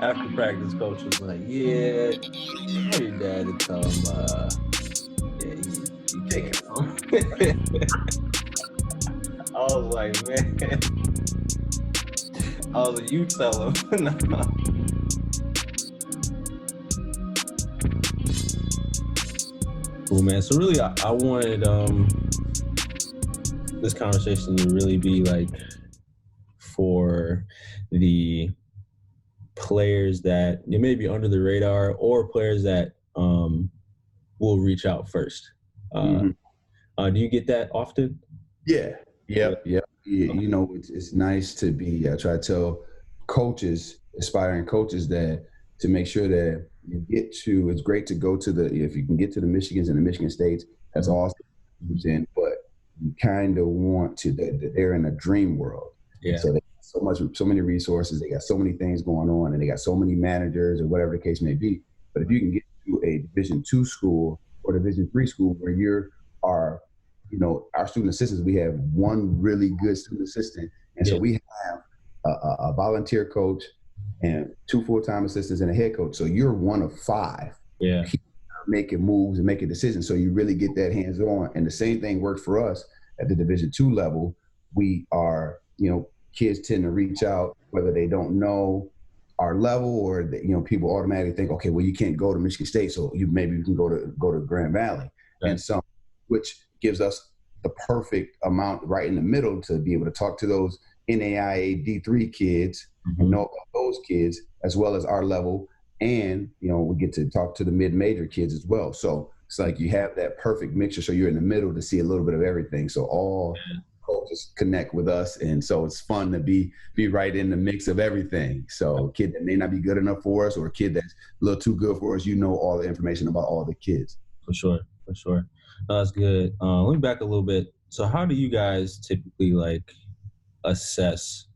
After practice, coach was like, "Yeah, tell your dad to tell him, yeah, you take it home." I was like, man, I was like, you tell him. No. Cool, man. So really, I wanted this conversation to really be like for the players that may be under the radar or players that will reach out first. Mm-hmm. Do you get that often? Yeah. Yeah. Yep. Yep. Yeah, Okay. it's nice to be. I try to tell coaches, aspiring coaches, that to make sure that you get to. It's great to go to the if you can get to the Michigans and the Michigan States. That's Mhm. awesome. But you kind of want to. They're in a dream world, and Yeah. so they got so many resources. They got so many things going on, and they got so many managers or whatever the case may be. But if you can get to a Division II school or Division III school where you're are our student assistants, we have one really good student assistant. And so Yeah. we have a volunteer coach and two full-time assistants and a head coach. So you're one of five Yeah. making moves and making decisions. So you really get that hands-on. And the same thing worked for us at the Division II level. We are, kids tend to reach out whether they don't know our level or that, people automatically think, okay, well, you can't go to Michigan State, so maybe you can go to Grand Valley. Right. And so, which gives us the perfect amount right in the middle to be able to talk to those NAIA D3 kids and know about those kids as well as our level. And, we get to talk to the mid-major kids as well. So it's like you have that perfect mixture. So you're in the middle to see a little bit of everything. So all coaches connect with us. And so it's fun to be right in the mix of everything. So a kid that may not be good enough for us or a kid that's a little too good for us, all the information about all the kids. For sure. For sure. No, that's good. Let me back a little bit. So how do you guys typically like assess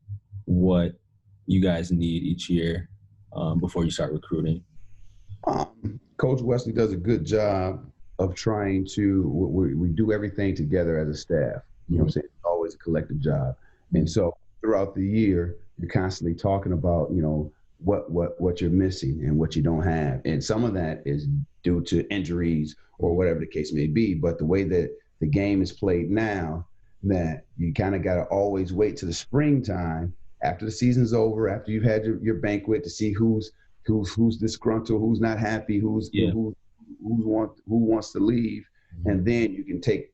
what you guys need each year before you start recruiting? Coach Wesley does a good job of trying to, we do everything together as a staff. You know what I'm saying? It's always a collective job. And so throughout the year, you're constantly talking about, what you're missing and what you don't have. And some of that is due to injuries or whatever the case may be. But the way that the game is played now, that you kind of got to always wait to the springtime after the season's over, after you've had your banquet to see who's disgruntled, who's not happy, Yeah. who wants to leave, and then you can take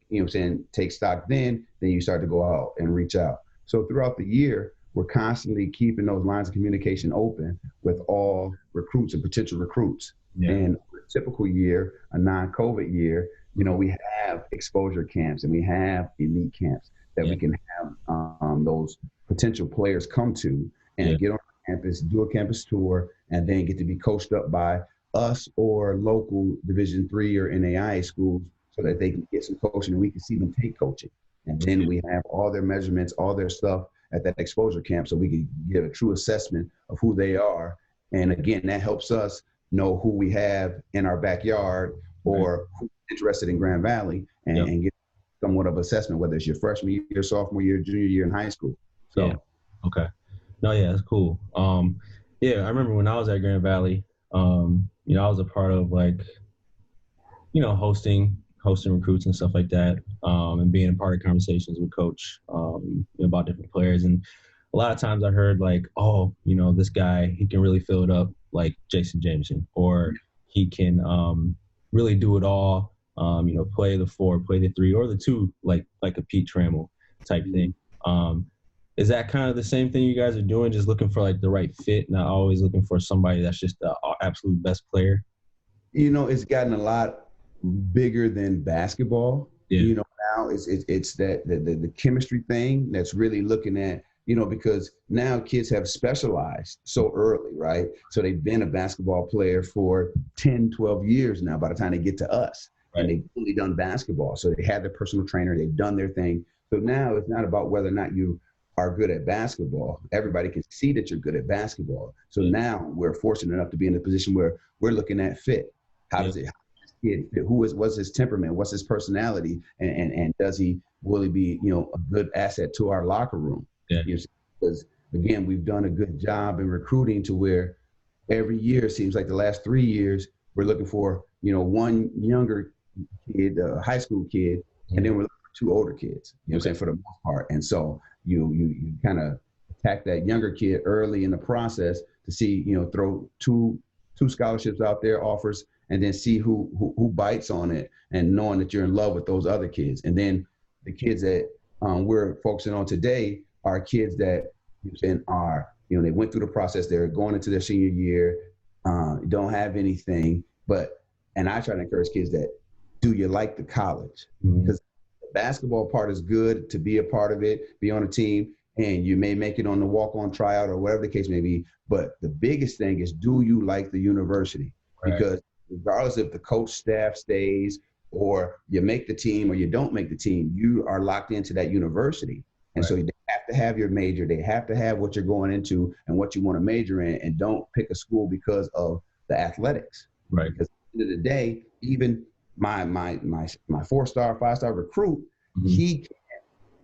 take stock. Then you start to go out and reach out. So throughout the year, we're constantly keeping those lines of communication open with all recruits and potential recruits. Yeah. And a typical year, a non-COVID year, we have exposure camps and we have elite camps that we can have those potential players come to and get on campus, do a campus tour, and then get to be coached up by us or local Division III or NAIA schools so that they can get some coaching and we can see them take coaching. And then we have all their measurements, all their stuff at that exposure camp so we can get a true assessment of who they are. And again, that helps us know who we have in our backyard or who's interested in Grand Valley and get somewhat of assessment, whether it's your freshman year, sophomore year, junior year in high school. So, Yeah. Okay. No, yeah, that's cool. Yeah, I remember when I was at Grand Valley, I was a part of like, hosting recruits and stuff like that, and being a part of conversations with coach about different players. And a lot of times I heard like, oh, this guy, he can really fill it up like Jason Jameson, or he can really do it all, play the 4, play the 3 or the 2, like a Pete Trammell type thing. Is that kind of the same thing you guys are doing, just looking for like the right fit, not always looking for somebody that's just the absolute best player? It's gotten a lot bigger than basketball. Yeah. Now it's that the chemistry thing that's really looking at, because now kids have specialized so early, right? So they've been a basketball player for 10, 12 years now by the time they get to us. Right. And they've really done basketball. So they have their personal trainer, they've done their thing. So now it's not about whether or not you are good at basketball. Everybody can see that you're good at basketball. So now we're fortunate enough to be in a position where we're looking at fit. How does what's his temperament? What's his personality? And does he really be, a good asset to our locker room? Yeah. Because again, we've done a good job in recruiting to where every year, it seems like the last 3 years, we're looking for, one younger kid, a high school kid, and then we're looking for two older kids, what I'm saying, for the most part. And so you kind of attack that younger kid early in the process to see, throw two scholarships out there, offers, and then see who bites on it, and knowing that you're in love with those other kids. And then the kids that we're focusing on today are kids that are, they went through the process, they're going into their senior year, don't have anything, and I try to encourage kids that, do you like the college? Because the basketball part is good to be a part of it, be on a team, and you may make it on the walk-on tryout or whatever the case may be. But the biggest thing is, do you like the university? Right. Because regardless if the coach staff stays or you make the team or you don't make the team, you are locked into that university. And so they have to have your major. They have to have what you're going into and what you want to major in, and don't pick a school because of the athletics. Right. Because at the end of the day, even my 4-star, 5-star recruit, he's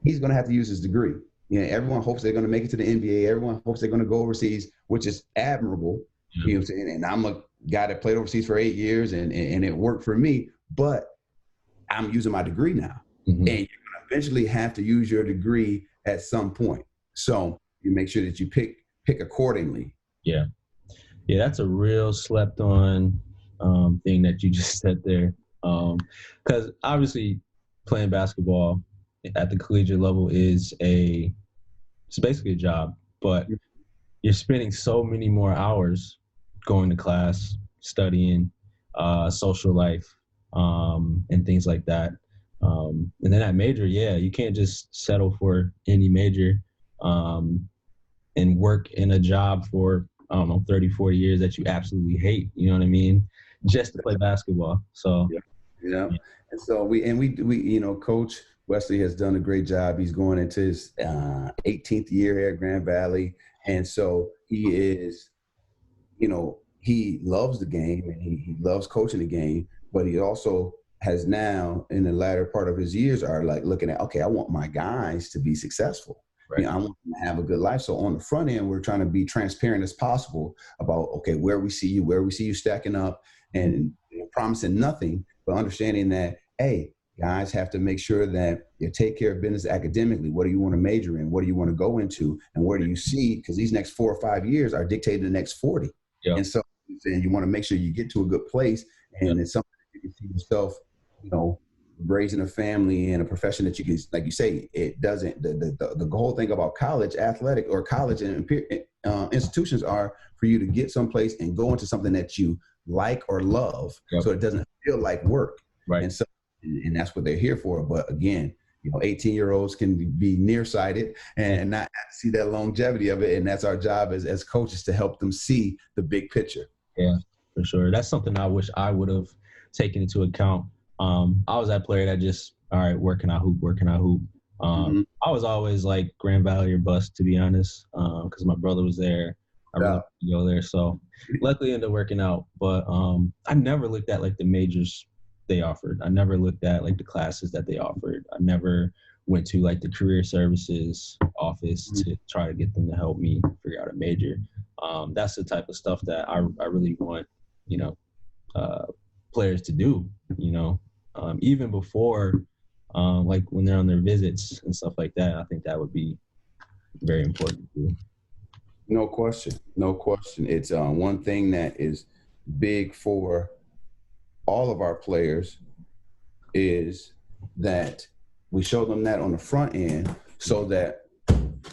going to have to use his degree. Everyone hopes they're going to make it to the NBA. Everyone hopes they're going to go overseas, which is admirable. You know what I'm saying? And I'm a guy that played overseas for 8 years, and it worked for me. But I'm using my degree now. And you're going to eventually have to use your degree at some point. So you make sure that you pick accordingly. Yeah. Yeah, that's a real slept on thing that you just said there. Because obviously playing basketball at the collegiate level it's basically a job, but you're spending so many more hours going to class, studying, social life, and things like that. And then that major, you can't just settle for any major and work in a job for, 30, 40 years that you absolutely hate, you know what I mean? Just to play basketball. So, yeah. And so we Coach Wesley has done a great job. He's going into his 18th year here at Grand Valley. And so he is, he loves the game and he loves coaching the game, but he also has now in the latter part of his years are like looking at, okay, I want my guys to be successful. Right. I want them to have a good life. So on the front end, we're trying to be transparent as possible about, okay, where we see you stacking up, and promising nothing, but understanding that, hey, guys have to make sure that you take care of business academically. What do you want to major in? What do you want to go into? And where do you see? Because these next 4 or 5 years are dictating the next 40. Yep. And so you want to make sure you get to a good place, and it's something that you can see yourself, raising a family in a profession that you can, like you say, it doesn't, the whole thing about college athletic or college and institutions are for you to get someplace and go into something that you like or love. Yep. So it doesn't feel like work. Right. And so, and that's what they're here for. But again, 18-year-olds can be nearsighted and not see that longevity of it. And that's our job as coaches, to help them see the big picture. Yeah, for sure. That's something I wish I would have taken into account. I was that player that just, all right, where can I hoop? I was always like Grand Valley or bust, to be honest, because my brother was there. I really wanted to go there. So luckily ended up working out. But I never looked at like the majors they offered. I never looked at like the classes that they offered. I never went to like the career services office to try to get them to help me figure out a major. That's the type of stuff that I really want, players to do, even before, like when they're on their visits and stuff like that. I think that would be very important too. No question. It's one thing that is big for all of our players is that we show them that on the front end so that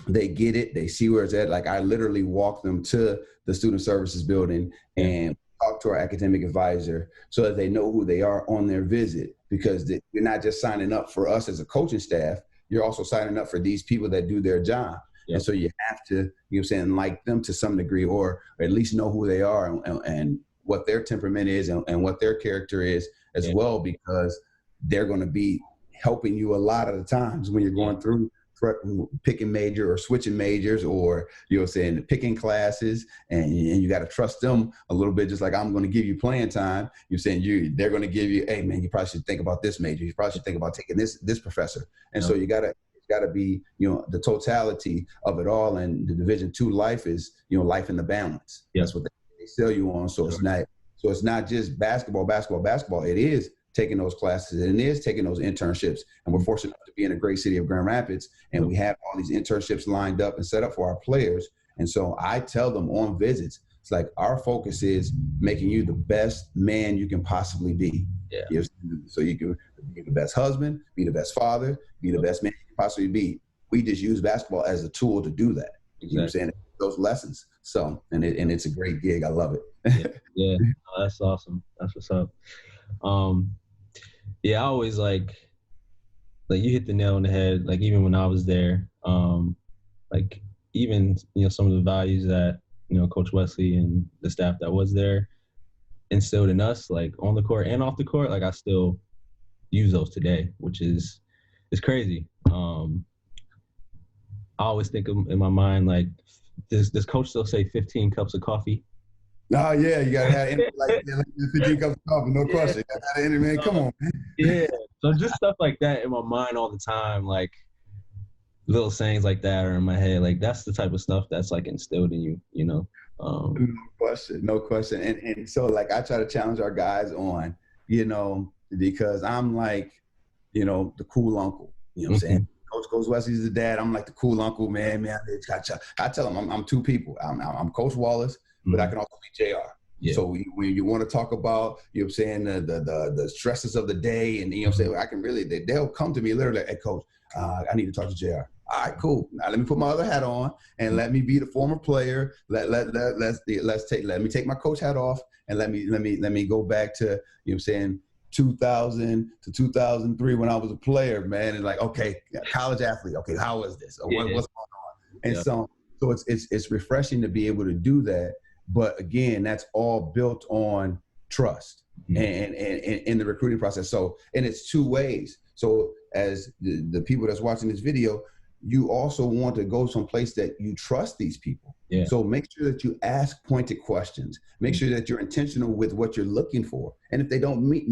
they get it, they see where it's at. Like I literally walk them to the student services building and talk to our academic advisor so that they know who they are on their visit, because you're not just signing up for us as a coaching staff, you're also signing up for these people that do their job. Yep. And so you have to, like them to some degree, or at least know who they are and what their temperament is and what their character is as well, because they're going to be helping you a lot of the times when you're going through picking major or switching majors, or picking classes, and you got to trust them a little bit. Just like I'm going to give you playing time, they're going to give you, hey man, you probably should think about this major. You probably should think about taking this professor. And so it's got to be, the totality of it all. And the Division II life is, life in the balance. That's what they sell you on. So it's not just basketball. It is taking those classes, and it is taking those internships. And we're fortunate enough to be in a great city of Grand Rapids, and we have all these internships lined up and set up for our players. And so I tell them on visits, it's like our focus is making you the best man you can possibly be. Yeah. So you can be the best husband, be the best father, be the best man you can possibly be. We just use basketball as a tool to do that. Exactly. You know what I'm saying? Those lessons. So, and it's a great gig. I love it. Yeah. Oh, that's awesome. That's what's up. Yeah, I always like you hit the nail on the head. Like even when I was there, like even, some of the values that, Coach Wesley and the staff that was there instilled in us, like on the court and off the court, like I still use those today, which is crazy. I always think in my mind, like, does coach still say 15 cups of coffee? Oh, yeah, you got to have like 15 cups of coffee, no question. You got to have man. Come on, man. Yeah. So just stuff like that in my mind all the time, like little sayings like that are in my head. Like that's the type of stuff that's like instilled in you, No question. And so like I try to challenge our guys on, because I'm like, the cool uncle, what I'm saying? Coach Wesley's the dad. I'm like the cool uncle, man. I tell him I'm two people. I'm Coach Wallace, but I can also be JR. Yeah. So when you want to talk about, what I'm saying, the stresses of the day, and what I'm saying, I can really, they'll come to me literally, hey, Coach, I need to talk to JR. All right, cool. Now let me put my other hat on and let me be the former player. Let me take my coach hat off and let me go back to, 2000 to 2003 when I was a player, man. And like, okay, college athlete. Okay, how was this? What's going on? And so it's refreshing to be able to do that. But again, that's all built on trust and in the recruiting process. So, and it's two ways. So as the people that's watching this video, you also want to go someplace that you trust these people. Yeah. So make sure that you ask pointed questions. Make sure that you're intentional with what you're looking for. And if they don't meet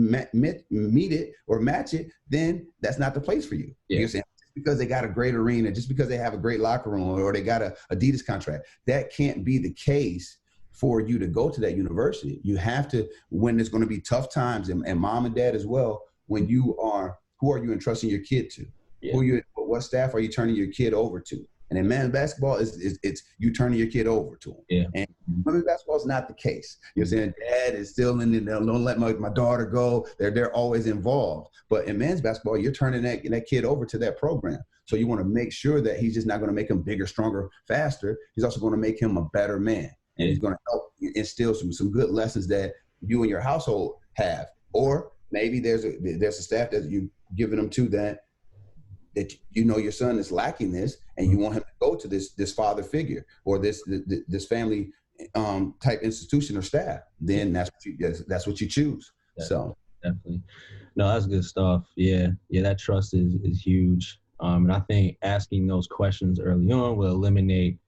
it or match it, then that's not the place for you. Yeah. You're saying just because they got a great arena, just because they have a great locker room or they got a Adidas contract, that can't be the case for you to go to that university. You have to, when there's going to be tough times, and mom and dad as well, who are you entrusting your kid to? Yeah. What staff are you turning your kid over to? And in men's basketball, it's you turning your kid over to them. Yeah. And women's basketball is not the case. You're saying dad is still in it. Don't let my daughter go. They're always involved. But in men's basketball, you're turning that kid over to that program. So you want to make sure that he's just not going to make him bigger, stronger, faster. He's also going to make him a better man. And he's going to help instill some good lessons that you and your household have. Or maybe there's a staff that you're giving them to that your son is lacking this, and you want him to go to this father figure or this family type institution or staff. Then that's what you choose. Definitely. So definitely, no, that's good stuff. Yeah, that trust is huge, and I think asking those questions early on will eliminate,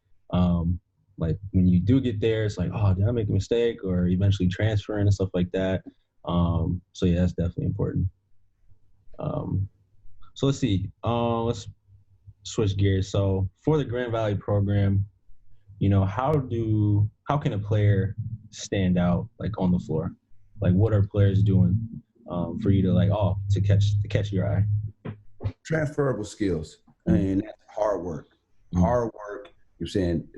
like when you do get there, it's like, oh, did I make a mistake, or eventually transferring and stuff like that. So yeah, that's definitely important. So let's see. Let's switch gears. So for the Grand Valley program, how can a player stand out like on the floor? Like what are players doing for you to catch your eye? Transferable skills, and that's hard work. Hard work. You're saying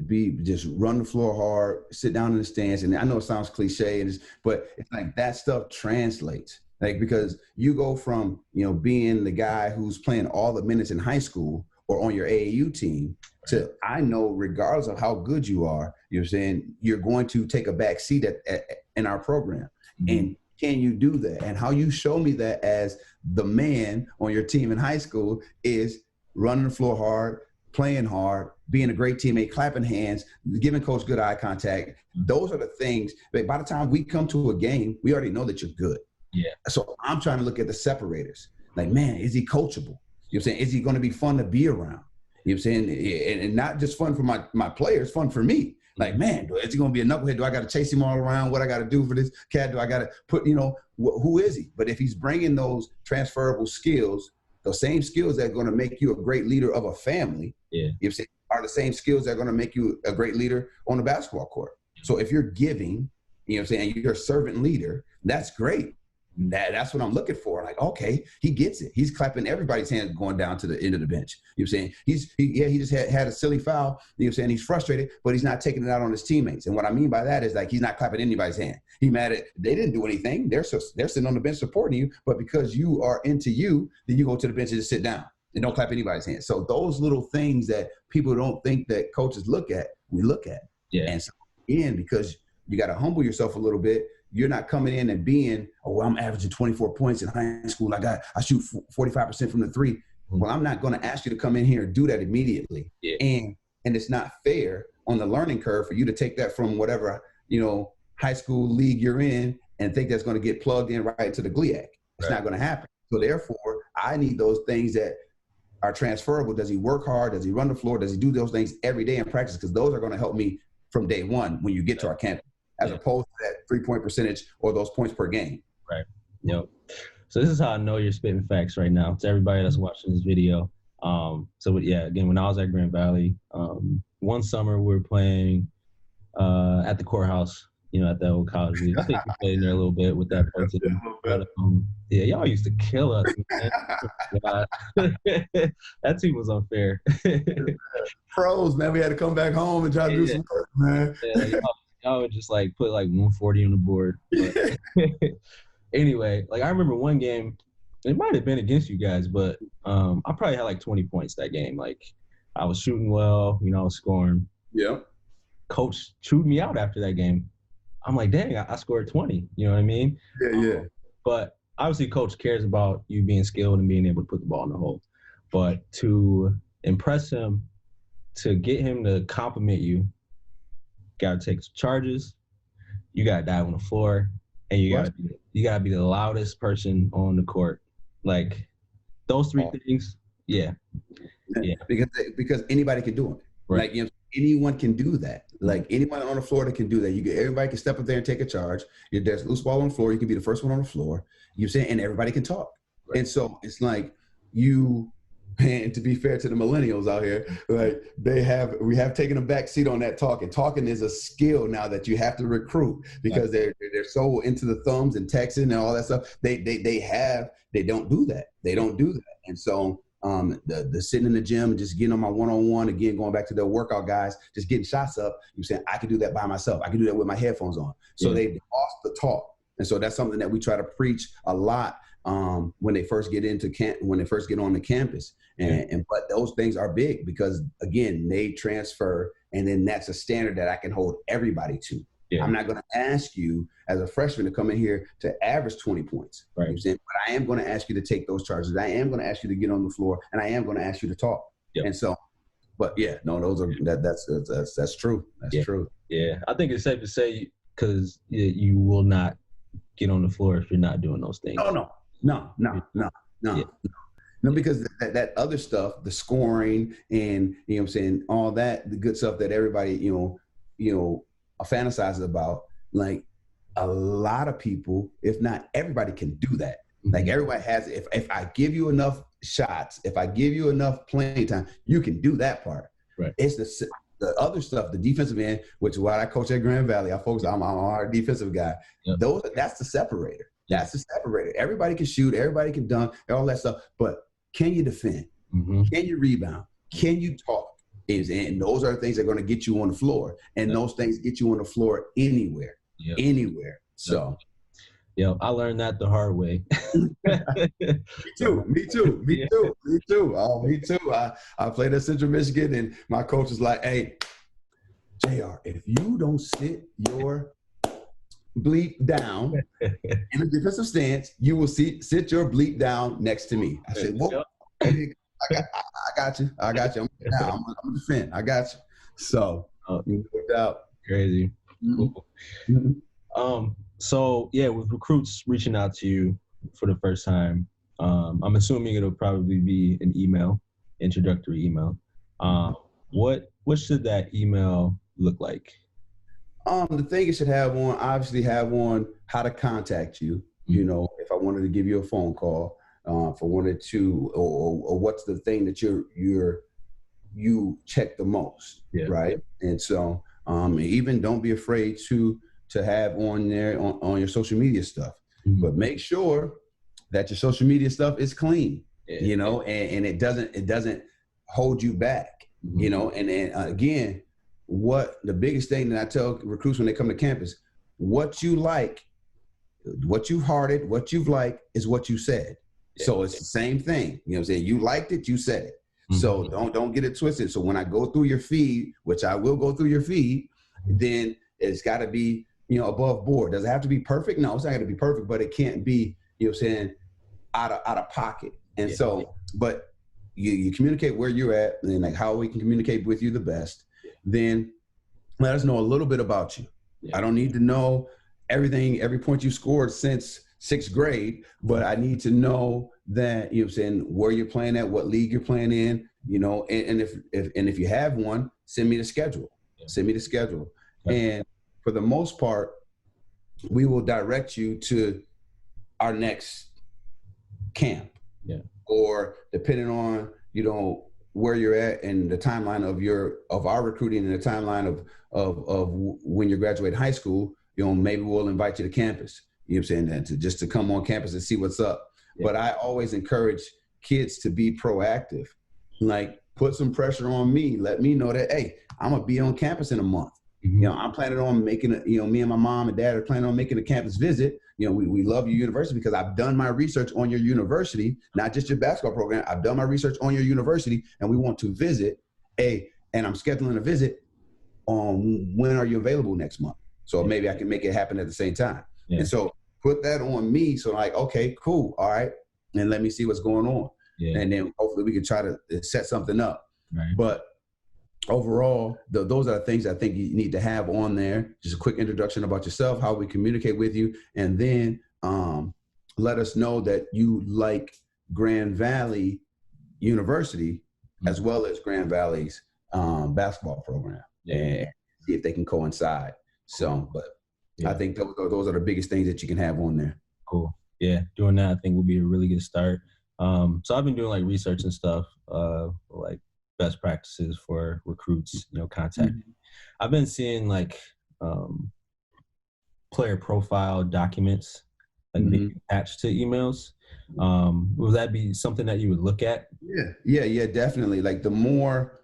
just run the floor hard, sit down in the stands, and I know it sounds cliche, but it's like that stuff translates. Like, because you go from, being the guy who's playing all the minutes in high school or on your AAU team to, I know regardless of how good you are, you're saying you're going to take a back seat in our program. Mm-hmm. And can you do that? And how you show me that as the man on your team in high school is running the floor hard, playing hard, being a great teammate, clapping hands, giving coach good eye contact. Those are the things that by the time we come to a game, we already know that you're good. Yeah. So I'm trying to look at the separators. Like, man, is he coachable? You know what I'm saying? Is he going to be fun to be around? You know what I'm saying? And not just fun for my players, fun for me. Like, man, is he going to be a knucklehead? Do I got to chase him all around? What I got to do for this cat? Do I got to put, who is he? But if he's bringing those transferable skills, those same skills that are going to make you a great leader of a family, you know what I'm saying, are the same skills that are going to make you a great leader on the basketball court. So if you're giving, you know what I'm saying, and you're a servant leader, that's great. That's what I'm looking for. Like, okay, he gets it. He's clapping everybody's hands going down to the end of the bench. You know what I'm saying? He just had a silly foul. You know what I'm saying? He's frustrated, but he's not taking it out on his teammates. And what I mean by that is, like, he's not clapping anybody's hand. He mad at, they didn't do anything. They're sitting on the bench supporting you, but because you are into you, then you go to the bench and just sit down and don't clap anybody's hand. So those little things that people don't think that coaches look at, we look at. Yeah. And so again, because you got to humble yourself a little bit. You're not coming in and being, oh, well, I'm averaging 24 points in high school. I shoot 45% from the three. Mm-hmm. Well, I'm not going to ask you to come in here and do that immediately. Yeah. And it's not fair on the learning curve for you to take that from whatever, you know, high school league you're in and think that's going to get plugged in right into the GLIAC. It's not going to happen. So therefore, I need those things that are transferable. Does he work hard? Does he run the floor? Does he do those things every day in practice? Because those are going to help me from day one when you get to our campus, as opposed to that 3-point percentage or those points per game. Right. Yep. So this is how I know you're spitting facts right now to everybody that's watching this video. Again, when I was at Grand Valley, one summer we were playing at the courthouse, you know, at that old college league. I think we played in there a little bit with that person. But yeah, y'all used to kill us, man. That team was unfair. Pros, man, we had to come back home and try to do some work, man. Yeah, y'all would just like put like 140 on the board. But anyway, like I remember one game, it might have been against you guys, but I probably had like 20 points that game. Like I was shooting well, you know, I was scoring. Yeah. Coach chewed me out after that game. I'm like, dang, I scored 20. You know what I mean? Yeah. But obviously, coach cares about you being skilled and being able to put the ball in the hole. But to impress him, to get him to compliment you, got to take some charges. You got to dive on the floor, and you got to be the loudest person on the court. Like those three things, yeah. Because anybody can do it. Right. Like, you know, anyone can do that. Like anyone on the floor that can do that. Everybody can step up there and take a charge. There's a loose ball on the floor. You can be the first one on the floor. You say, and everybody can talk. Right. And so it's like and to be fair to the millennials out here, like we have taken a back seat on that talking. Talking is a skill now that you have to recruit because they're so into the thumbs and texting and all that stuff. They don't do that. They don't do that. And so the sitting in the gym and just getting on my one-on-one, again, going back to the workout guys, just getting shots up. You're saying, I can do that by myself. I can do that with my headphones on. So they lost the talk. And so that's something that we try to preach a lot when they first get on the campus. But those things are big because, again, they transfer, and then that's a standard that I can hold everybody to. Yeah. I'm not going to ask you as a freshman to come in here to average 20 points. Right. You know what I'm saying? But I am going to ask you to take those charges. I am going to ask you to get on the floor, and I am going to ask you to talk. Yep. And so, but yeah, no, those are that's true. That's true. Yeah, I think it's safe to say because you will not get on the floor if you're not doing those things. No. Yeah. No, because that other stuff, the scoring and, you know what I'm saying, all that, the good stuff that everybody, you know, fantasizes about, like a lot of people, if not everybody, can do that. Mm-hmm. Like everybody has, if I give you enough shots, if I give you enough playing time, you can do that part. Right. It's the other stuff, the defensive end, which is why I coach at Grand Valley. I'm our defensive guy. Yep. That's the separator. That's the separator. Everybody can shoot, everybody can dunk, all that stuff. But can you defend? Mm-hmm. Can you rebound? Can you talk? And those are the things that are going to get you on the floor. And those things get you on the floor anywhere. Anywhere. So. Yeah, I learned that the hard way. Me too. Oh, me too. I played at Central Michigan, and my coach was like, hey, JR, if you don't sit your bleep down in a defensive stance, you will sit your bleep down next to me. I said, whoa, I got you. I'm going to defend. I got you. So, no doubt. Crazy. Cool. Mm-hmm. So, yeah, with recruits reaching out to you for the first time, I'm assuming it'll probably be an email, introductory email. What should that email look like? The thing it should have on how to contact you. Mm-hmm. You know, if I wanted to give you a phone call, if I wanted to, or what's the thing that you check the most, right? And so, even don't be afraid to to have on there on your social media stuff. Mm-hmm. But make sure that your social media stuff is clean, Yeah. you know, and it doesn't hold you back, Mm-hmm. you know. And then again, what the biggest thing that I tell recruits when they come to campus, what you like, what you've hearted, what you've liked is what you said. Yeah. So it's the same thing. You know what I'm saying? You liked it, you said it. Mm-hmm. So don't get it twisted. So when I go through your feed, which I will go through your feed, then it's got to be, you know, above board. Does it have to be perfect? No, it's not going to be perfect, but it can't be, you know what I'm saying, out of pocket. And so, but you communicate where you're at and like how we can communicate with you the best. Then let us know a little bit about you. I don't need to know everything, every point you scored since 6th grade, but I need to know that, you know what I'm saying, where you're playing at, what league you're playing in, you know, and if you have one, send me the schedule. Send me the schedule. And for the most part, we will direct you to our next camp. Or depending on, you know, where you're at and the timeline of our recruiting and the timeline of when you graduate high school, you know, maybe we'll invite you to campus. You know what I'm saying? Just to come on campus and see what's up. But I always encourage kids to be proactive. Like, put some pressure on me. Let me know that, hey, I'm gonna be on campus in a month. Mm-hmm. You know, I'm planning on making me and my mom and dad are planning on making a campus visit. You know, we love your university because I've done my research on your university, not just your basketball program. I've done my research on your university, and we want to visit. And I'm scheduling a visit on when are you available next month? So maybe I can make it happen at the same time. And so put that on me. So like, okay, cool. All right. And let me see what's going on. And then hopefully we can try to set something up. Right. But overall, those are the things I think you need to have on there. Just a quick introduction about yourself, how we communicate with you, and then let us know that you like Grand Valley University as well as Grand Valley's basketball program, and see if they can coincide. So, but I think those are the biggest things that you can have on there. Cool. Yeah, doing that I think would be a really good start. So I've been doing like research and stuff, like best practices for recruits, you know, contacting. Mm-hmm. I've been seeing like player profile documents like being attached to emails. Would that be something that you would look at? Yeah, definitely. Like the more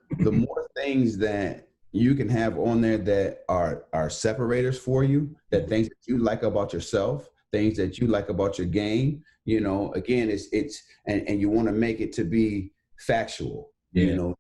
things that you can have on there that are separators for you, that things that you like about yourself, things that you like about your game, you know, again, it's and you want to make it to be factual, you know,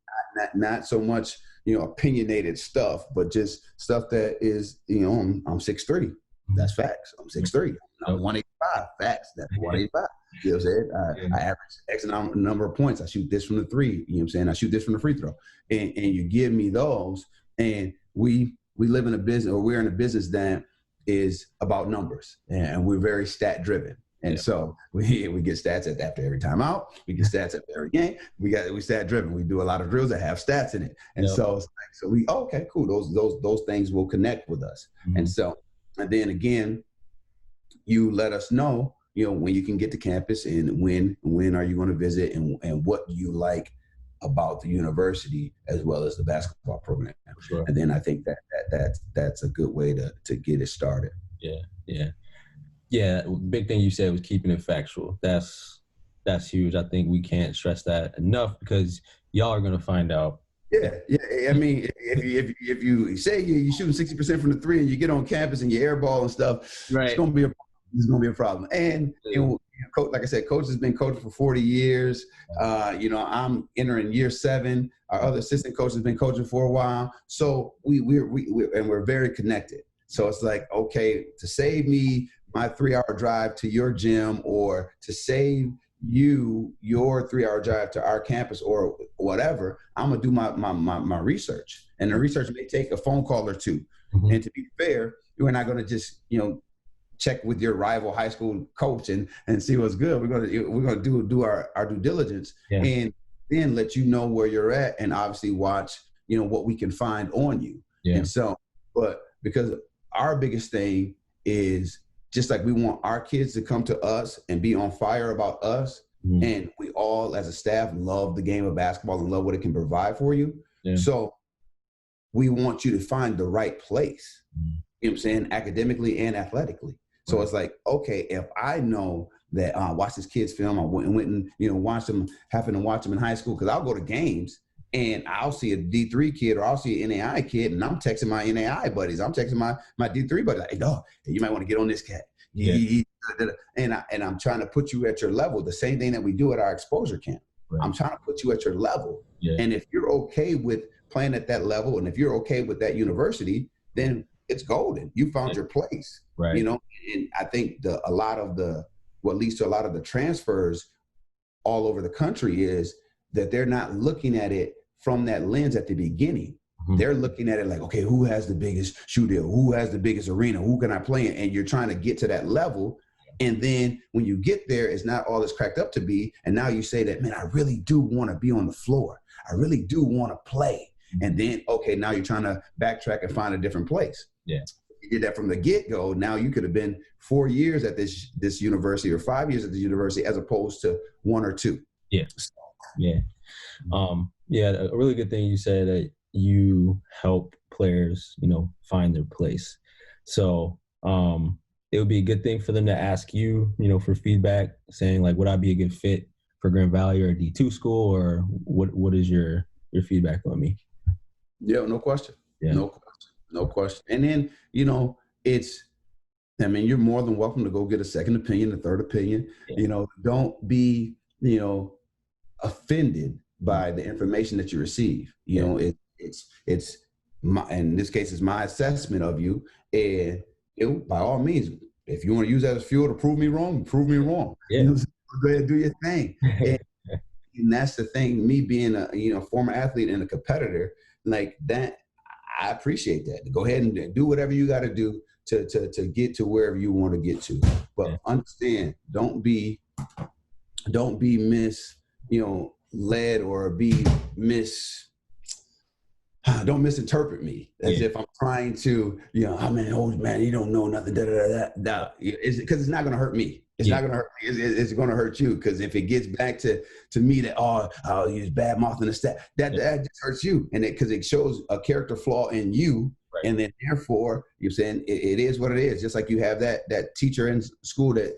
not so much, you know, opinionated stuff, but just stuff that is, you know, I'm 6'3", that's facts. I'm 6'3", I'm 185, facts, that's 185. You know what I'm saying? I average X number of points. I shoot this from the three. You know what I'm saying? I shoot this from the free throw. And you give me those. And we live in a business, or we're in a business that is about numbers. And we're very stat driven. And so we get stats after every timeout. We get stats after every game. We stat driven. We do a lot of drills that have stats in it. And so it's like, okay, cool. Those things will connect with us. Mm-hmm. And then again, you let us know, you know, when you can get to campus and when are you going to visit and what do you like about the university as well as the basketball program. Sure. And then I think that's a good way to get it started. Yeah. Big thing you said was keeping it factual. That's huge. I think we can't stress that enough because y'all are going to find out. Yeah. I mean, if you say you're shooting 60% from the three and you get on campus and you airball and stuff, right, it's going to be a problem. And you know, coach, like I said, coach has been coaching for 40 years. You know, I'm entering year 7. Our other assistant coach has been coaching for a while. So we're very connected. So it's like, okay, to save me my 3-hour drive to your gym, or to save you your 3-hour drive to our campus or whatever, I'm gonna do my research. And the research may take a phone call or two. Mm-hmm. And to be fair, we're not gonna just, you know, check with your rival high school coach and see what's good. We're gonna do our due diligence and then let you know where you're at, and obviously watch, you know, what we can find on you. And so, but because our biggest thing is just like we want our kids to come to us and be on fire about us, and we all as a staff love the game of basketball and love what it can provide for you. So we want you to find the right place. you know what I'm saying, academically and athletically. So it's like, okay, if I know that watch this kid's film, I went and watch them, happen to watch them in high school, because I'll go to games and I'll see a D3 kid or I'll see an NAI kid, and I'm texting my NAI buddies, I'm texting my D3 buddies, like, hey, dog, you might want to get on this cat. And I'm trying to put you at your level. The same thing that we do at our exposure camp. Right. I'm trying to put you at your level. Yeah. And if you're okay with playing at that level, and if you're okay with that university, then it's golden. You found your place. Right. You know, and I think what leads to a lot of the transfers all over the country is that they're not looking at it from that lens at the beginning. Mm-hmm. They're looking at it like, okay, who has the biggest shoe deal? Who has the biggest arena? Who can I play in? And you're trying to get to that level. And then when you get there, it's not all it's cracked up to be. And now you say that, man, I really do want to be on the floor. I really do want to play. Mm-hmm. And then, okay, now you're trying to backtrack and find a different place. Yeah. You did that from the get-go. Now you could have been 4 years at this university or 5 years at the university as opposed to 1 or 2. Yeah. So, yeah. A really good thing you said that you help players, find their place. So it would be a good thing for them to ask you, for feedback, saying like, would I be a good fit for Grand Valley or a D2 school, or what is your feedback on me? Yeah, no question. Yeah. No question. And then, you're more than welcome to go get a second opinion, a third opinion. Yeah. Don't be, offended by the information that you receive. It's my, in this case, it's my assessment of you. And by all means, if you want to use that as fuel to prove me wrong, prove me wrong. Yeah. Go ahead and do your thing. And that's the thing, me being a former athlete and a competitor, like that, I appreciate that. Go ahead and do whatever you got to do to get to wherever you want to get to. But understand, don't be led or don't misinterpret me as if I'm trying to, old man, you don't know nothing, because it's not going to hurt me. It's not going to hurt me. It's going to hurt you, because if it gets back to me that, I'll use bad mouthing the stat, that just hurts you. And because it shows a character flaw in you. Right. And then therefore, you're saying it is what it is. Just like you have that teacher in school that,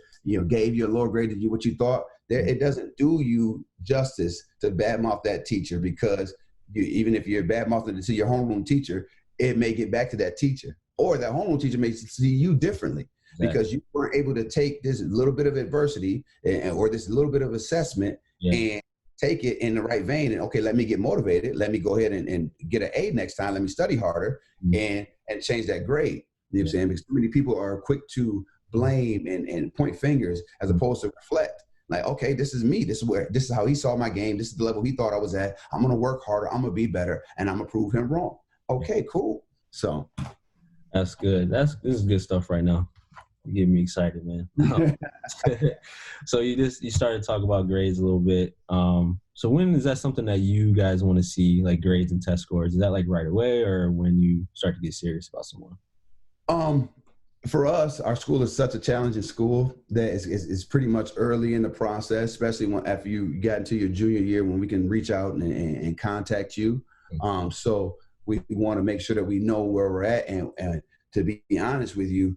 gave you a lower grade than what you thought. It doesn't do you justice to badmouth that teacher, because even if you're badmouthing to your homeroom teacher, it may get back to that teacher, or that homeroom teacher may see you differently. Exactly. Because you weren't able to take this little bit of adversity or this little bit of assessment and take it in the right vein. And okay, let me get motivated. Let me go ahead and get an A next time. Let me study harder and change that grade. You know what I'm saying? Because too many people are quick to blame and point fingers as opposed to reflect. Like, okay, this is me. This is how he saw my game. This is the level he thought I was at. I'm going to work harder. I'm going to be better, and I'm going to prove him wrong. Okay, cool. So that's good. This is good stuff right now. You get me excited, man. So you started to talk about grades a little bit. So when is that something that you guys want to see, like grades and test scores? Is that like right away, or when you start to get serious about someone? For us, our school is such a challenging school that it's pretty much early in the process, especially after you got into your junior year, when we can reach out and contact you. So we want to make sure that we know where we're at. And to be honest with you,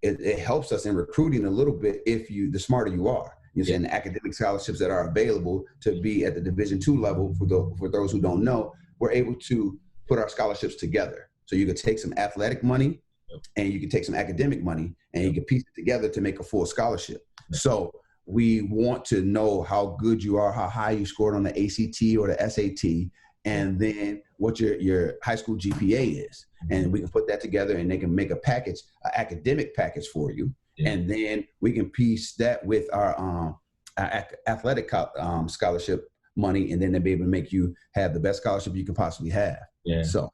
it helps us in recruiting a little bit the smarter you are. And the academic scholarships that are available to be at the Division II level, for those who don't know, we're able to put our scholarships together. So you could take some athletic money, and you can take some academic money, and you can piece it together to make a full scholarship. So we want to know how good you are, how high you scored on the ACT or the SAT, and then what your high school GPA is. And we can put that together, and they can make an academic package for you. And then we can piece that with our athletic scholarship money, and then they'll be able to make you have the best scholarship you can possibly have. Yeah. So.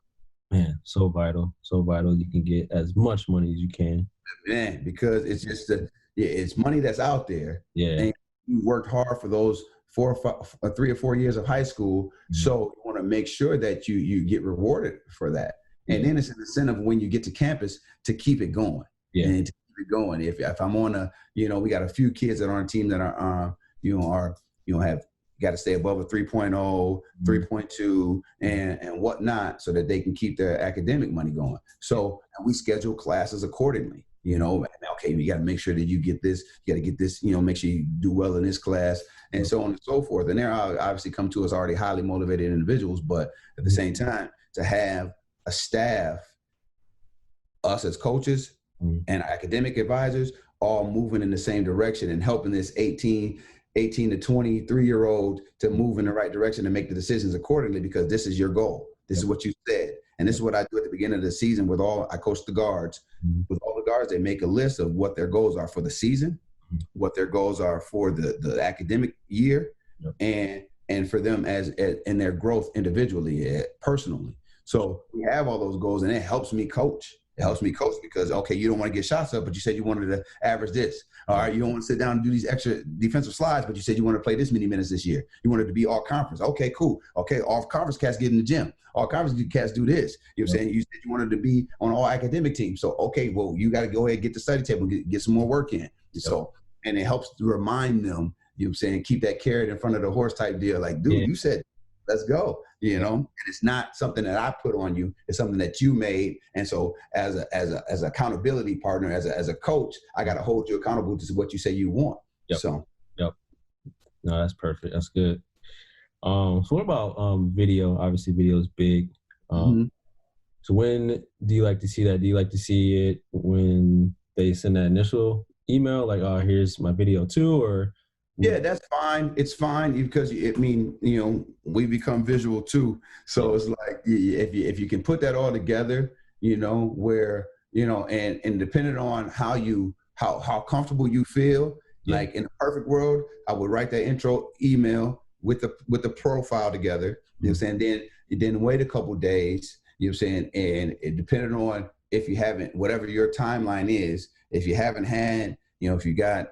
Man, so vital. You can get as much money as you can. Man, because it's just it's money that's out there. Yeah. And you worked hard for those 3 or 4 years of high school. Mm-hmm. So you want to make sure that you get rewarded for that. And then it's an incentive when you get to campus to keep it going. Yeah. And to keep it going. If I'm on we got a few kids that are on a team that are have You got to stay above a 3.0, 3.2, and whatnot, so that they can keep their academic money going. So and we schedule classes accordingly. Okay, you got to make sure that you get this, you got to get this, make sure you do well in this class, and so on and so forth. And they're obviously come to us already highly motivated individuals, but at the same time, to have a staff, us as coaches and academic advisors, all moving in the same direction and helping this 18 to 23-year-old to move in the right direction and make the decisions accordingly, because this is your goal. This is what you said. And this is what I do at the beginning of the season I coach the guards. With all the guards, they make a list of what their goals are for the season, what their goals are for the academic year, and for them as in their growth individually, personally. So we have all those goals, and it helps me coach. It helps me coach because, okay, you don't want to get shots up, but you said you wanted to average this. All right, you don't want to sit down and do these extra defensive slides, but you said you want to play this many minutes this year. You wanted to be all conference. Okay, cool. Okay, all conference cats get in the gym. All conference cats do this. You know what I'm saying? You said you wanted to be on all academic teams. So, okay, well, you got to go ahead and get the study table, get some more work in. So, and it helps to remind them, you know what I'm saying, keep that carrot in front of the horse type deal. Like, dude, you said, let's go, and it's not something that I put on you. It's something that you made. And so as an accountability partner, as a coach, I got to hold you accountable to what you say you want. No, that's perfect. That's good. So what about video? Obviously video is big. So when do you like to see that? Do you like to see it when they send that initial email, like, oh, here's my video too, or? Yeah, that's fine. It's fine because we become visual too. So it's like if you can put that all together, where and depending on how comfortable you feel, like in a perfect world, I would write that intro email with the profile together. You know what I'm saying? Then wait a couple of days. You know what I'm saying? And it depending on if you haven't, whatever your timeline is, if you haven't had, if you got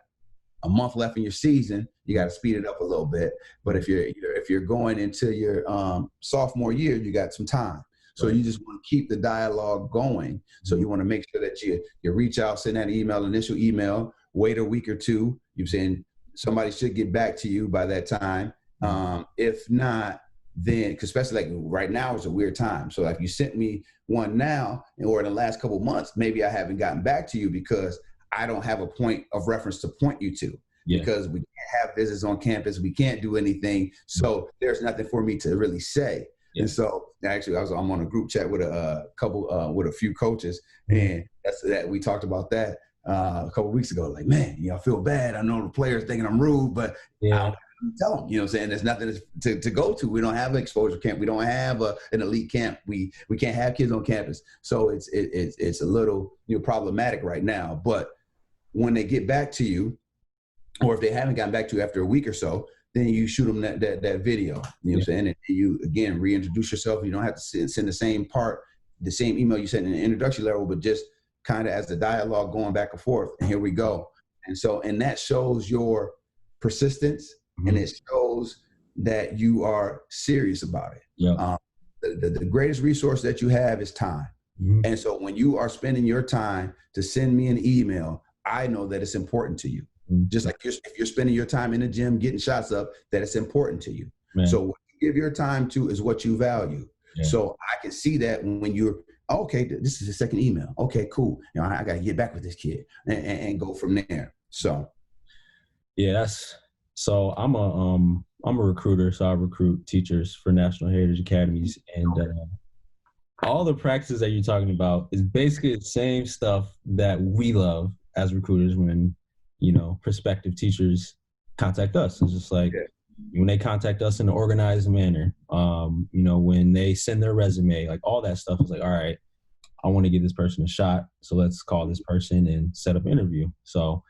a month left in your season, you got to speed it up a little bit. But if you're going into your sophomore year, you got some time. So you just want to keep the dialogue going. So you want to make sure that you reach out, send that initial email, wait a week or two. You're saying somebody should get back to you by that time. If not, then, cause especially like right now is a weird time. So if you sent me one now or in the last couple of months, maybe I haven't gotten back to you because I don't have a point of reference to point you to, because we can't have visits on campus. We can't do anything. So there's nothing for me to really say. And so actually I'm on a group chat with with a few coaches, and that we talked about that a couple of weeks ago. Like, man, I feel bad. I know the players thinking I'm rude, but I don't tell them, what I'm saying? There's nothing to go to. We don't have an exposure camp. We don't have an elite camp. We can't have kids on campus. So it's a little problematic right now. But when they get back to you, or if they haven't gotten back to you after a week or so, then you shoot them that video. You know what I'm saying? And you again reintroduce yourself. You don't have to send the same email you sent in the introductory level, but just kind of as the dialogue going back and forth. And here we go. And that shows your persistence, and it shows that you are serious about it. The greatest resource that you have is time. And so when you are spending your time to send me an email, I know that it's important to you. Just like if you're spending your time in the gym getting shots up, that it's important to you. So what you give your time to is what you value. So I can see that when you're, okay, this is the second email. Okay, cool. I got to get back with this kid and go from there. So. So I'm a recruiter. So I recruit teachers for National Heritage Academies, and all the practices that you're talking about is basically the same stuff that we love as recruiters when, prospective teachers contact us. It's just like when they contact us in an organized manner, when they send their resume, like all that stuff is like, all right, I want to give this person a shot. So let's call this person and set up an interview. So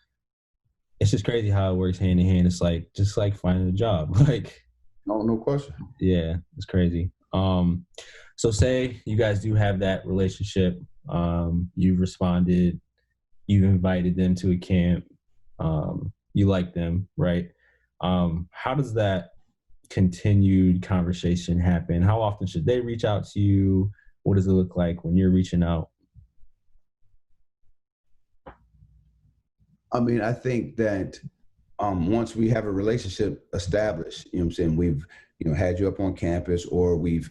it's just crazy how it works hand in hand. It's like, just like finding a job. Like, no question. Yeah, it's crazy. So say you guys do have that relationship. You've responded, you've invited them to a camp. You like them, right? How does that continued conversation happen? How often should they reach out to you? What does it look like when you're reaching out? I mean, I think that once we have a relationship established, you know what I'm saying, we've, had you up on campus, or we've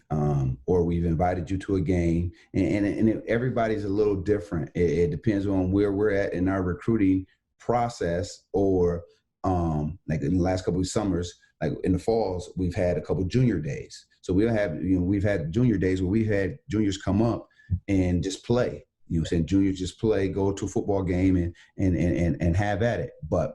invited you to a game, and everybody's a little different. It depends on where we're at in our recruiting process, or like in the last couple of summers, like in the falls, we've had a couple junior days. So we've had junior days where we've had juniors come up and just play. You know what I'm saying? Juniors just play, go to a football game and have at it. But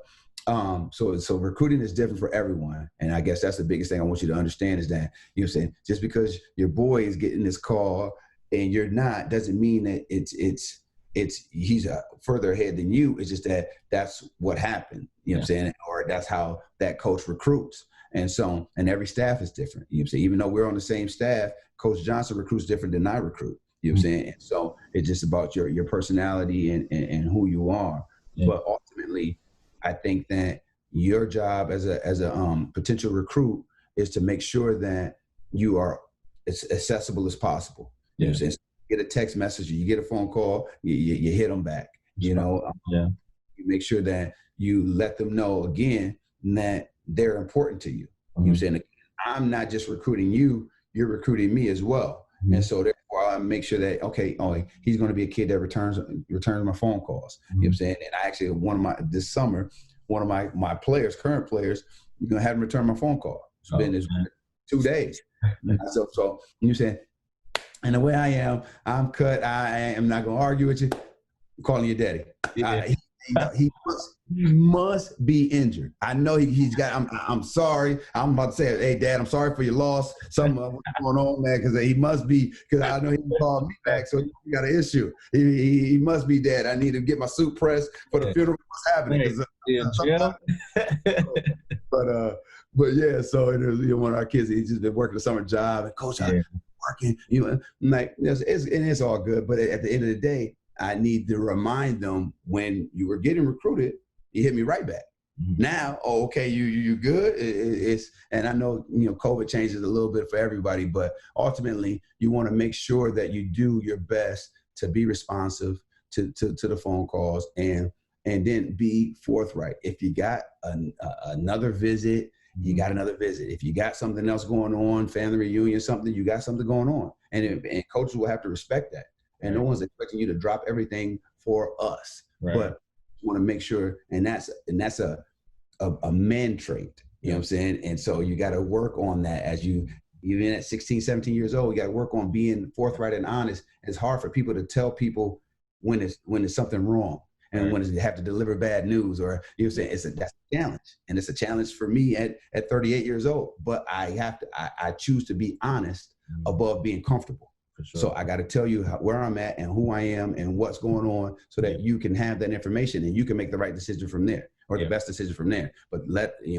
so recruiting is different for everyone. And I guess that's the biggest thing I want you to understand is that, you know what I'm saying, just because your boy is getting this call and you're not, doesn't mean that he's further ahead than you. It's just that that's what happened, you know what I'm saying? Or that's how that coach recruits. And so, and every staff is different. You know what I'm saying? Even though we're on the same staff, Coach Johnson recruits different than I recruit. You know what I'm saying? And so it's just about your personality and who you are. Yeah. But ultimately, I think that your job as a potential recruit is to make sure that you are as accessible as possible. You know what I'm saying? So you get a text message, you get a phone call, you hit them back. You know, you make sure that you let them know again that they're important to you. You know what I'm saying? I'm not just recruiting you, you're recruiting me as well. And so therefore I make sure that, he's going to be a kid that returns my phone calls. You know what I'm saying? And I actually, this summer, one of my players, current players, you're going to have him return my phone call. It's been 2 days. So you know what I'm saying? And the way I am, I'm cut. I am not going to argue with you. I'm calling you daddy. He must be injured. I know he's got. I'm sorry. I'm about to say, hey, Dad, I'm sorry for your loss. Something what's going on, man, because he must be. Because I know he called me back, so he got an issue. He must be dead. I need to get my suit pressed for the funeral. What's happening? But yeah. So it was, one of our kids. He's just been working a summer job, and coach, I'm working. Like it's all good. But at the end of the day, I need to remind them when you were getting recruited, you hit me right back. Now, okay, you good? And I know, COVID changes a little bit for everybody, but ultimately you want to make sure that you do your best to be responsive to the phone calls and then be forthright. If you got another visit, you got another visit. If you got something else going on, family reunion, something, you got something going on. And coaches will have to respect that. And no one's expecting you to drop everything for us, but you want to make sure, and that's a man trait, you know what I'm saying? And so you got to work on that even at 16, 17 years old, you got to work on being forthright and honest. It's hard for people to tell people when it's something wrong and when they have to deliver bad news, or, you know what I'm saying? That's a challenge, and it's a challenge for me at 38 years old, but I choose to be honest above being comfortable. Sure. So I got to tell you where I'm at and who I am and what's going on, so that you can have that information and you can make the right decision from there, or the best decision from there. But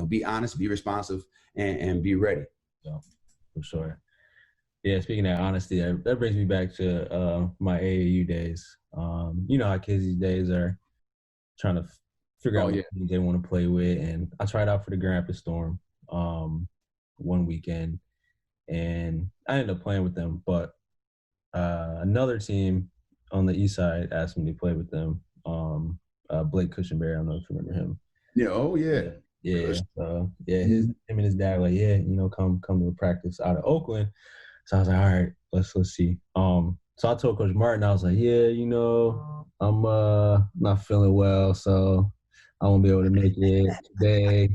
be honest, be responsive, and be ready. So, for sure. Yeah, speaking of honesty, that brings me back to my AAU days. How kids these days are trying to figure out what teams they want to play with. And I tried out for the Grand Rapids Storm one weekend, and I ended up playing with them, but another team on the east side asked me to play with them. Blake Cushenberry, I don't know if you remember him. Yeah. Oh yeah. Yeah. Him and his dad were like, come to a practice out of Oakland. So I was like, all right, let's see. So I told Coach Martin, I was like, I'm not feeling well, so I won't be able to make it today.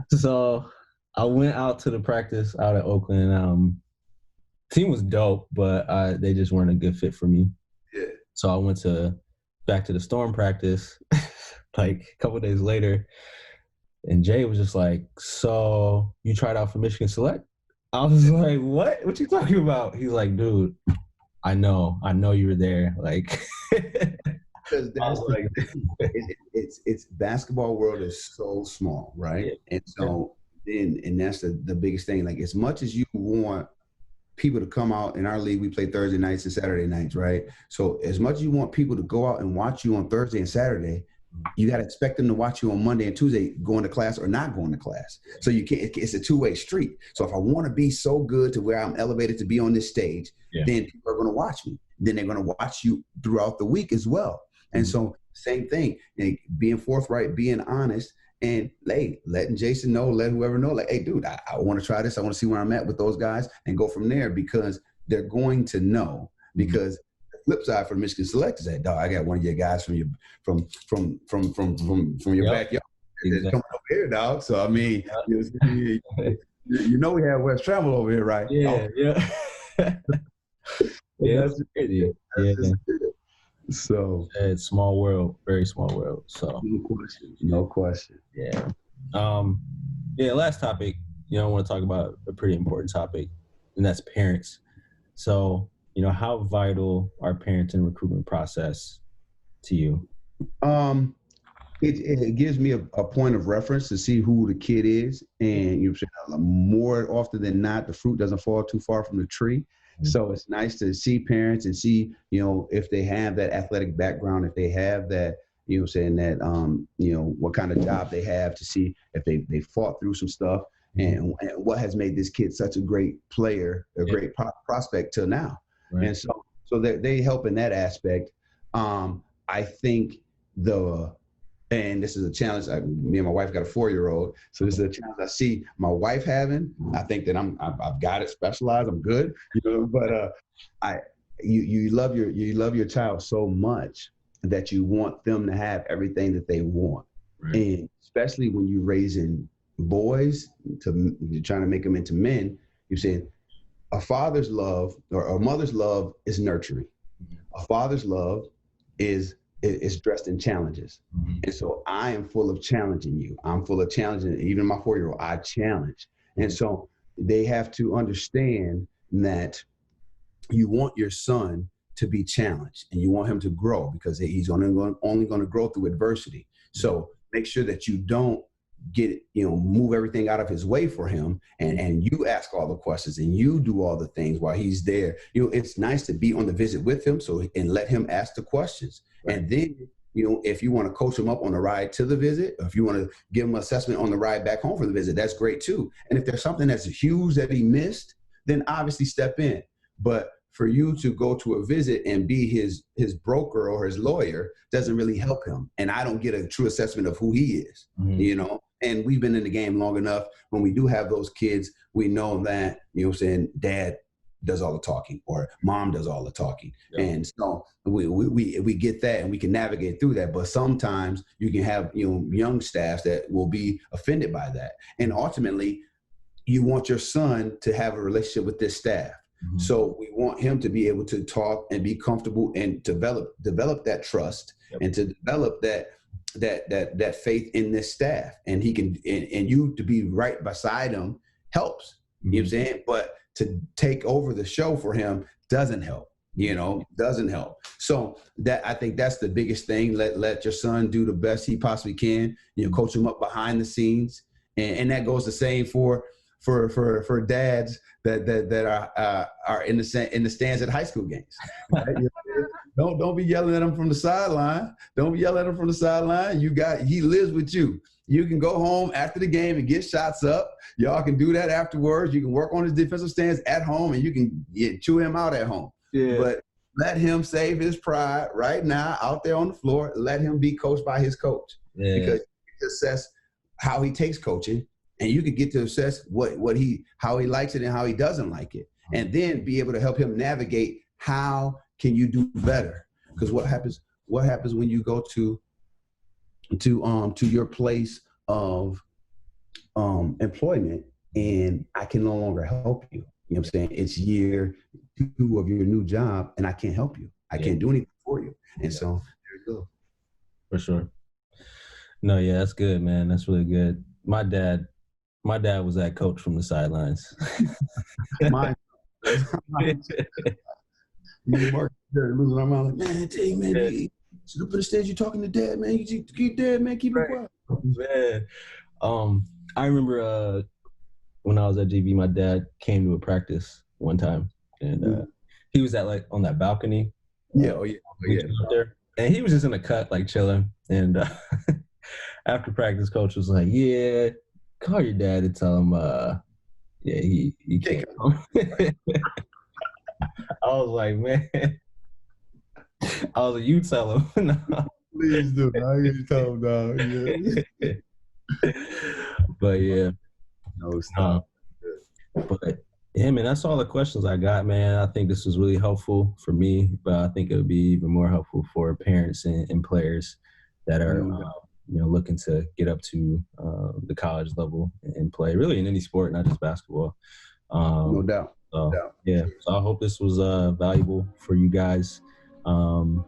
So I went out to the practice out of Oakland. Team was dope, but they just weren't a good fit for me. Yeah. So I went back to the Storm practice like a couple of days later, and Jay was just like, so you tried out for Michigan Select? I was like, what? What you talking about? He's like, dude, I know you were there. Like, because that's it's basketball world is so small, right? Yeah. And so and that's the biggest thing. Like, as much as you want people to come out in our league, we play Thursday nights and Saturday nights, right? So as much as you want people to go out and watch you on Thursday and Saturday, you got to expect them to watch you on Monday and Tuesday, going to class or not going to class. So you can't. It's a two-way street. So if I want to be so good to where I'm elevated to be on this stage, then people are going to watch me. Then they're going to watch you throughout the week as well. And so same thing, being forthright, being honest, and hey, letting Jason know, let whoever know, like, hey, dude, I want to try this. I want to see where I'm at with those guys and go from there, because they're going to know. Because the flip side for the Michigan Select is that, dog, I got one of your guys from your your backyard that's coming over here, dog. So I mean, you know we have West Trammell over here, right? Yeah, yeah. Yeah, that's crazy. Yeah. So it's small world, very small world. So no question. Yeah. Yeah. Last topic. I want to talk about a pretty important topic, and that's parents. So, how vital are parents in the recruitment process to you? It gives me a point of reference to see who the kid is, and more often than not, the fruit doesn't fall too far from the tree. So it's nice to see parents and see, if they have that athletic background, if they have that, what kind of job they have, to see if they fought through some stuff, and what has made this kid such a great player, great prospect till now. Right. And so they help in that aspect. I think and this is a challenge. Me and my wife got a 4-year-old, so this is a challenge I see my wife having. I think that I've got it specialized. I'm good, But you love your child so much that you want them to have everything that they want, right. And especially when you're raising boys, you're trying to make them into men. You're saying a father's love or a mother's love is nurturing. A father's love is dressed in challenges. And so I am full of challenging you. I'm full of challenging, even my 4-year-old, I challenge. And so they have to understand that you want your son to be challenged and you want him to grow, because he's only going to grow through adversity. So make sure that you don't move everything out of his way for him, and you ask all the questions and you do all the things while he's there. It's nice to be on the visit with him, and let him ask the questions. Right. And then, if you want to coach him up on the ride to the visit, or if you want to give him an assessment on the ride back home from the visit, that's great too. And if there's something that's huge that he missed, then obviously step in. But for you to go to a visit and be his broker or his lawyer doesn't really help him. And I don't get a true assessment of who he is, And we've been in the game long enough. When we do have those kids, we know that, dad does all the talking or mom does all the talking. Yeah. And so we get that and we can navigate through that. But sometimes you can have, young staffs that will be offended by that. And ultimately, you want your son to have a relationship with this staff. Mm-hmm. So we want him to be able to talk and be comfortable and develop that trust, yep. And to develop that faith in this staff. And he can, and you to be right beside him helps, mm-hmm. You know what I'm saying? But to take over the show for him doesn't help, doesn't help. So I think that's the biggest thing. Let your son do the best he possibly can, coach him up behind the scenes. And that goes the same for dads that are in the stands at high school games. Right? Don't be yelling at him from the sideline. Don't be yelling at him from the sideline. He lives with you. You can go home after the game and get shots up. Y'all can do that afterwards. You can work on his defensive stance at home, and you can chew him out at home. Yeah. But let him save his pride right now out there on the floor. Let him be coached by his coach. Yeah. Because you can assess how he takes coaching, and you could get to assess how he likes it and how he doesn't like it, and then be able to help him navigate how can you do better. Because what happens when you go to your place of employment and I can no longer help you. You know what I'm saying? It's year 2 of your new job and I can't help you. I can't do anything for you. And so there you go. For sure. No, yeah, that's good, man. That's really good. My dad was that coach from the sidelines. Mine. Mark losing our mind, like, man, hey, man, you sit up in the stage, you talking to dad, man. You keep dad, man, keep it quiet. Man. I remember when I was at GV, my dad came to a practice one time, and he was on that balcony. Yeah, there, and he was just in the cut, like chilling. And after practice, coach was like, "Yeah, call your dad and tell him, he can't come." I was like, man. I was like, you tell him. Please do. I hear you tell him, dog. Yeah. But yeah, No um, stop. but yeah, man, that's all the questions I got, man. I think this was really helpful for me, but I think it would be even more helpful for parents and players that are, No doubt. looking to get up to the college level and play, really in any sport, not just basketball. No Um, doubt. No so doubt. yeah, so I hope this was valuable for you guys. Um,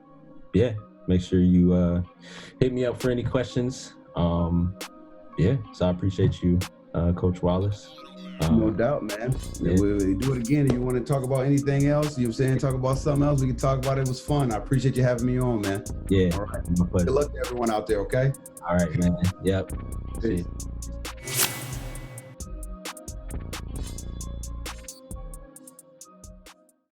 yeah, make sure you hit me up for any questions. Yeah, so I appreciate you, Coach Wallace. No doubt, man. Yeah, We'll do it again. If you want to talk about anything else, you know what I'm saying, talk about something else, we can talk about it. It was fun. I appreciate you having me on, man. yeah, All right. my pleasure. Good luck to everyone out there, okay? All right, man. Yep. See Peace. you.